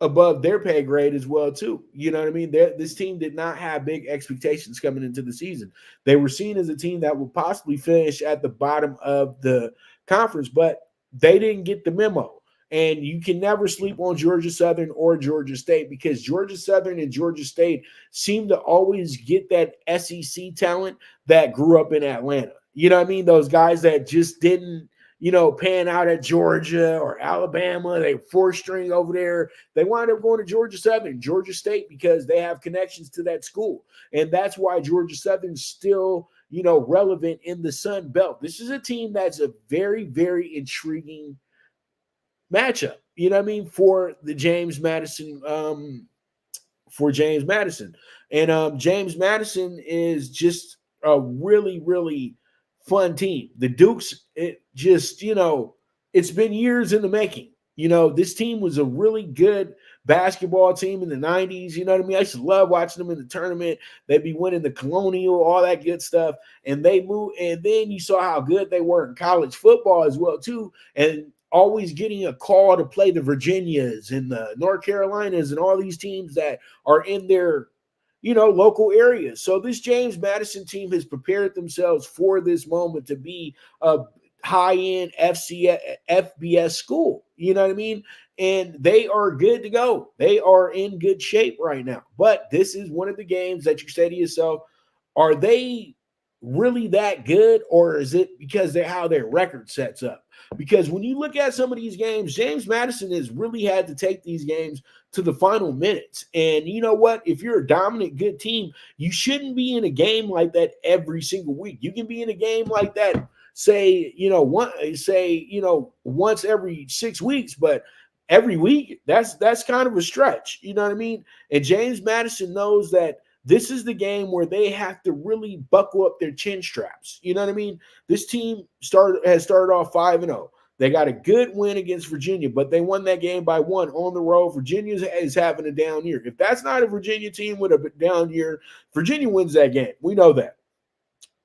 above their pay grade as well, too. You know what I mean? This team did not have big expectations coming into the season. They were seen as a team that would possibly finish at the bottom of the conference, but they didn't get the memo. And you can never sleep on Georgia Southern or Georgia State, because Georgia Southern and Georgia State seem to always get that SEC talent that grew up in Atlanta. You know what I mean? Those guys that just didn't, pan out at Georgia or Alabama. They 4-string over there. They wind up going to Georgia Southern, Georgia State, because they have connections to that school. And that's why Georgia Southern's still, relevant in the Sun Belt. This is a team that's a very, very intriguing matchup, for the James Madison, And James Madison is just a really, really fun team. The Dukes, it's been years in the making. This team was a really good basketball team in the 90s. You know what I mean? I used to love watching them in the tournament. They'd be winning the Colonial, all that good stuff. And they moved, and then you saw how good they were in college football as well, too. And always getting a call to play the Virginias and the North Carolinas and all these teams that are in their, local areas. So this James Madison team has prepared themselves for this moment to be a high-end FBS school. You know what I mean? And they are good to go. They are in good shape right now. But this is one of the games that you say to yourself, are they really that good, or is it because they're how their record sets up? Because when you look at some of these games, James Madison has really had to take these games to the final minutes. And you know what? If you're a dominant, good team, you shouldn't be in a game like that every single week. You can be in a game like that, once every 6 weeks, but every week, that's kind of a stretch. You know what I mean? And James Madison knows that this is the game where they have to really buckle up their chin straps. You know what I mean? This team has started off 5-0. They got a good win against Virginia, but they won that game by 1 on the road. Virginia is having a down year. If that's not a Virginia team with a down year, Virginia wins that game. We know that.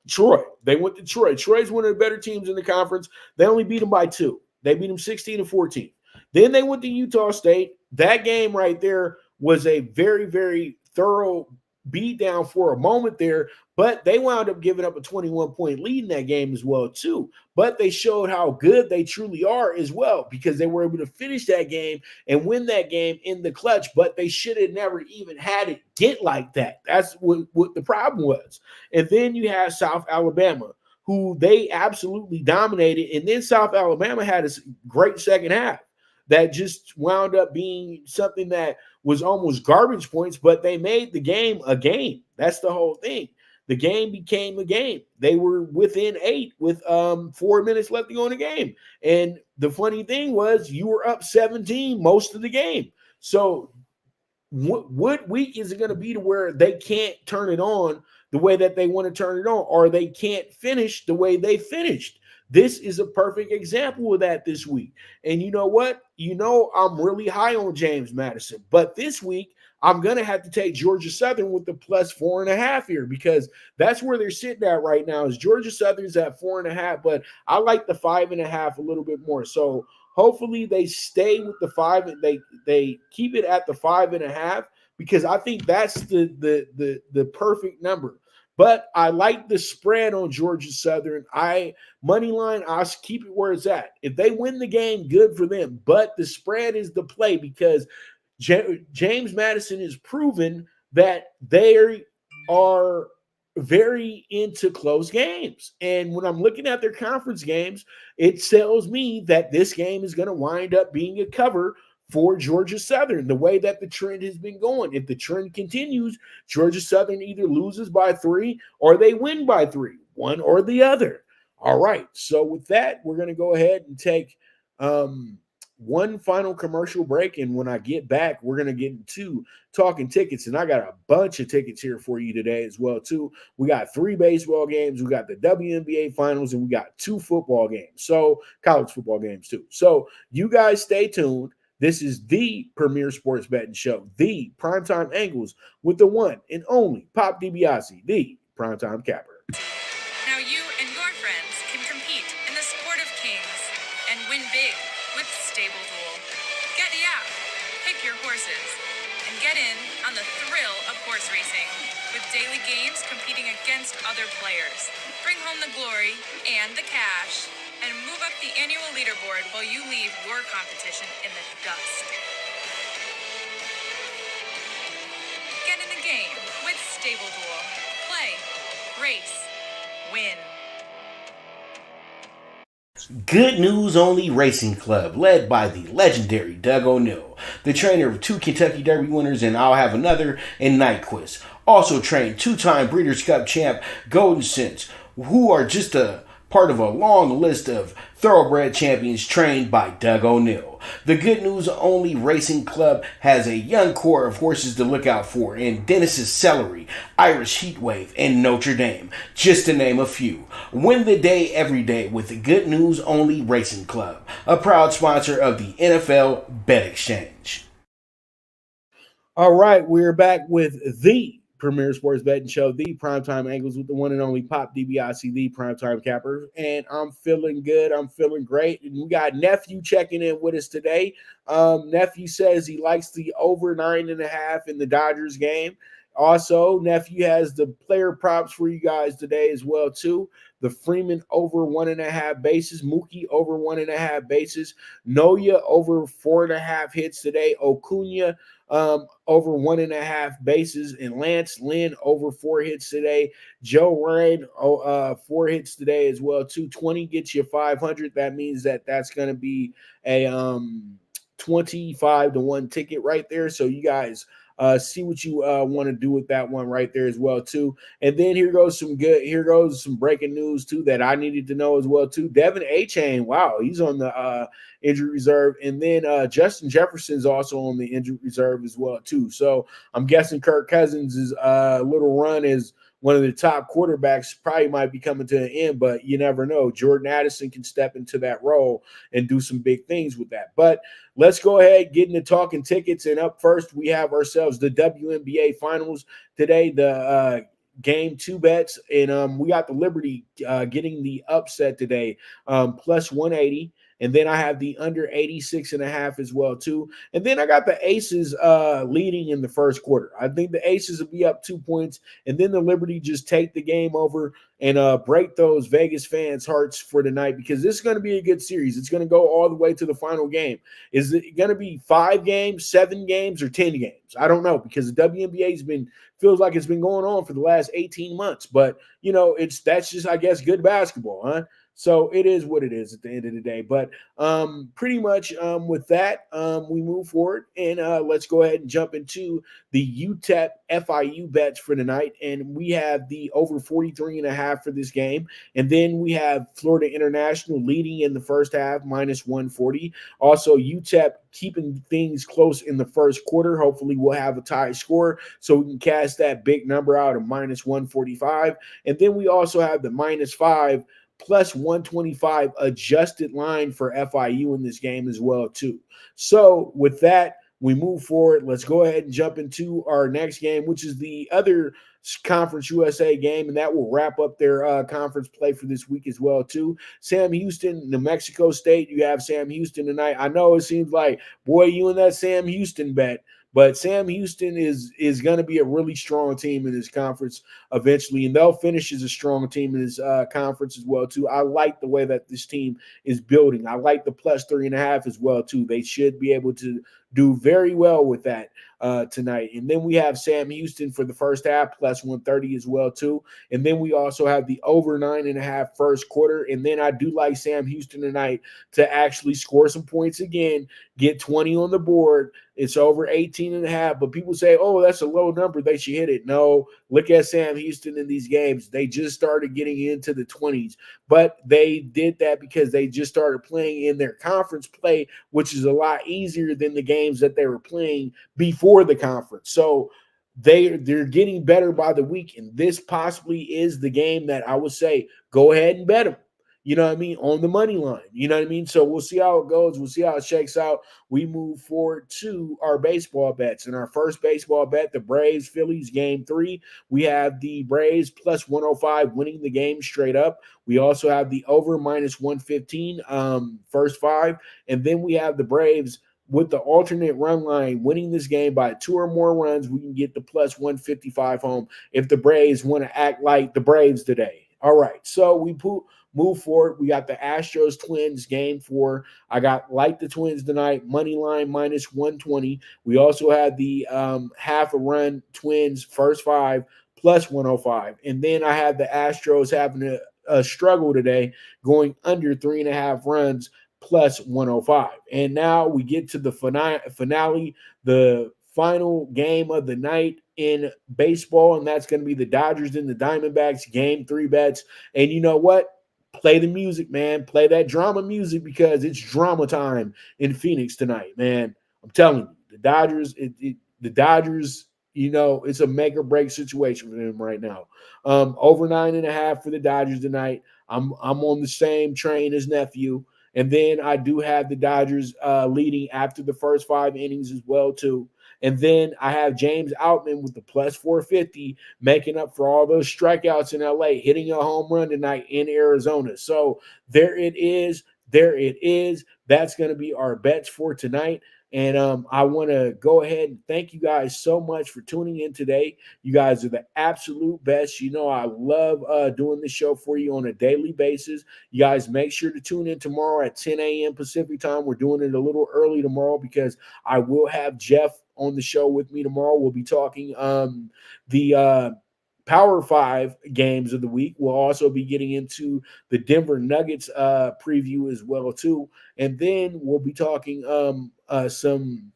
Troy, they went to Troy. Troy's one of the better teams in the conference. They only beat them by 2. They beat them 16-14. Then they went to Utah State. That game right there was a very, very thorough beat down for a moment there, but they wound up giving up a 21-point lead in that game as well, too. But they showed how good they truly are as well, because they were able to finish that game and win that game in the clutch, but they should have never even had it get like that. That's what the problem was. And then you have South Alabama, who they absolutely dominated, and then South Alabama had a great second half that just wound up being something that was almost garbage points, but they made the game a game. That's the whole thing. The game became a game. They were within 8 with 4 minutes left to go in the game. And the funny thing was, you were up 17 most of the game. So what week is it going to be to where they can't turn it on the way that they want to turn it on, or they can't finish the way they finished? This is a perfect example of that this week. And you know what? I'm really high on James Madison. But this week, I'm going to have to take Georgia Southern with the plus 4.5 here, because that's where they're sitting at right now. Is Georgia Southern's at 4.5, but I like the 5.5 a little bit more. So hopefully they stay with the 5. They keep it at the 5.5, because I think that's the perfect number. But I like the spread on Georgia Southern. Money line, I'll keep it where it's at. If they win the game, good for them. But the spread is the play, because James Madison has proven that they are very into close games. And when I'm looking at their conference games, it tells me that this game is going to wind up being a cover for Georgia Southern, the way that the trend has been going. If the trend continues, Georgia Southern either loses by 3 or they win by 3, one or the other. All right. So with that, we're going to go ahead and take one final commercial break, and when I get back, we're going to get into talking tickets, and I got a bunch of tickets here for you today as well too. We got 3 baseball games, we got the WNBA finals, and we got 2 football games, so college football games too. So you guys stay tuned. This is the premier sports betting show, the Primetime Angles, with the one and only Pop DiBiase, the Primetime Capper. Now you and your friends can compete in the sport of kings and win big with Stable Duel. Get the app, pick your horses, and get in on the thrill of horse racing with daily games competing against other players. Bring home the glory and the cash, and move up the annual leaderboard while you leave your competition in the dust. Get in the game with Stable Duel. Play, race, win. Good News Only Racing Club, led by the legendary Doug O'Neill, the trainer of 2 Kentucky Derby winners, and I'll have another in Nyquist. Also trained 2-time Breeders' Cup champ Golden Sense, who are just a part of a long list of thoroughbred champions trained by Doug O'Neill. The Good News Only Racing Club has a young core of horses to look out for in Dennis's Celery, Irish Heatwave, and Notre Dame, just to name a few. Win the day every day with the Good News Only Racing Club, a proud sponsor of the NFL Bet Exchange. All right, we're back with the premier sports betting show, the Primetime Angles, with the one and only Pop DiBiase, the Primetime Capper. And I'm feeling good. I'm feeling great. And we got Nephew checking in with us today. Nephew says he likes the over 9.5 in the Dodgers game. Also, Nephew has the player props for you guys today as well, too. The Freeman over 1.5 bases, Mookie over 1.5 bases, Noya over 4.5 hits today, Acuna over 1.5 bases, and Lance Lynn over 4 hits today. Joe Ryan 4 hits today as well. 220 gets you 500. That means that's going to be a 25-1 ticket right there. So you guys see what you want to do with that one right there as well too. And then here goes some breaking news too that I needed to know as well too. Devin A-Chain, wow, he's on the injury reserve, and then Justin Jefferson's also on the injury reserve as well too. So I'm guessing Kirk Cousins' little run is one of the top quarterbacks probably might be coming to an end, but you never know. Jordan Addison can step into that role and do some big things with that. But let's go ahead, get into talking tickets. And up first, we have ourselves the WNBA finals today, the game 2 bets. And we got the Liberty getting the upset today, plus 180. And then I have the under 86.5 as well, too. And then I got the Aces leading in the first quarter. I think the Aces will be up 2 points. And then the Liberty just take the game over and break those Vegas fans' hearts for tonight, because this is going to be a good series. It's going to go all the way to the final game. Is it going to be 5 games, 7 games, or 10 games? I don't know, because the WNBA feels like it's been going on for the last 18 months. But, you know, that's just, I guess, good basketball, huh? So it is what it is at the end of the day. But pretty much with that, we move forward, and let's go ahead and jump into the UTEP FIU bets for tonight. And we have the over 43.5 for this game. And then we have Florida International leading in the first half, minus 140. Also, UTEP keeping things close in the first quarter. Hopefully we'll have a tie score so we can cast that big number out of minus 145. And then we also have the minus 5 plus 125 adjusted line for FIU in this game as well, too. So with that, we move forward. Let's go ahead and jump into our next game, which is the other Conference USA game, and that will wrap up their conference play for this week as well, too. Sam Houston, New Mexico State. You have Sam Houston tonight. I know it seems like, boy, you and that Sam Houston bet. But Sam Houston is going to be a really strong team in this conference eventually, and they'll finish as a strong team in this conference as well, too. I like the way that this team is building. I like the plus 3.5 as well, too. They should be able to do very well with that tonight. And then we have Sam Houston for the first half, plus 130 as well, too. And then we also have the over 9.5 first quarter. And then I do like Sam Houston tonight to actually score some points again, get 20 on the board. It's over 18.5, but people say, oh, that's a low number. They should hit it. No, Look at Sam Houston in these games. They just started getting into the 20s, but they did that because they just started playing in their conference play, which is a lot easier than the games that they were playing before the conference. So they're getting better by the week, and this possibly is the game that I would say go ahead and bet them. You know what I mean? On the money line. You know what I mean? So we'll see how it goes. We'll see how it shakes out. We move forward to our baseball bets. In our first baseball bet, the Braves-Phillies game 3. We have the Braves plus 105 winning the game straight up. We also have the over minus 115 first 5. And then we have the Braves with the alternate run line winning this game by 2 or more runs. We can get the plus 155 home if the Braves want to act like the Braves today. All right, so we move forward. We got the Astros Twins game 4. I got like the Twins tonight, money line minus 120. We also had the half a run Twins first 5 plus 105. And then I had the Astros having a struggle today, going under 3.5 runs plus 105. And now we get to the finale, the final game of the night in baseball, and that's going to be the Dodgers and the Diamondbacks game 3 bets. And you know what? Play the music, man. Play that drama music because it's drama time in Phoenix tonight, man. I'm telling you, the Dodgers, you know, it's a make or break situation for them right now. Over 9.5 for the Dodgers tonight. I'm on the same train as nephew. And then I do have the Dodgers leading after the first 5 innings as well, too. And then I have James Outman with the plus 450, making up for all those strikeouts in LA, hitting a home run tonight in Arizona. So there it is. There it is. That's going to be our bets for tonight. And I want to go ahead and thank you guys so much for tuning in today. You guys are the absolute best. You know, I love doing this show for you on a daily basis. You guys make sure to tune in tomorrow at 10 a.m. Pacific time. We're doing it a little early tomorrow because I will have Jeff on the show with me tomorrow. We'll be talking the Power 5 games of the week. We'll also be getting into the Denver Nuggets preview as well too, and then we'll be talking some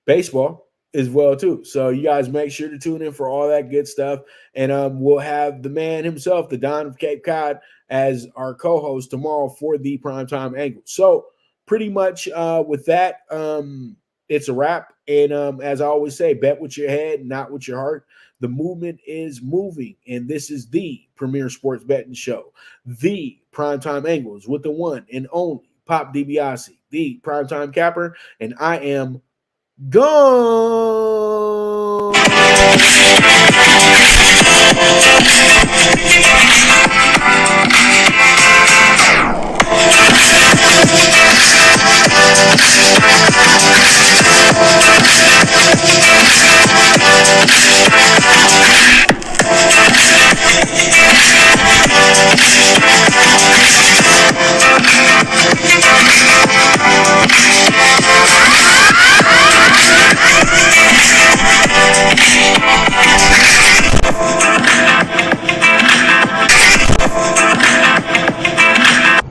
baseball as well too. So you guys make sure to tune in for all that good stuff, and we'll have the man himself, the Don of Cape Cod, as our co-host tomorrow for the Primetime Angles. So pretty much with that, it's a wrap. And as I always say, bet with your head, not with your heart. The movement is moving, and this is the premier sports betting show, the Primetime Angles, with the one and only Pop DiBiase, the Primetime Capper, and I am gone.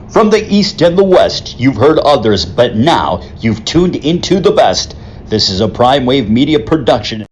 From the East and the West, you've heard others, but now you've tuned into the best. This is a Prime Wave Media production.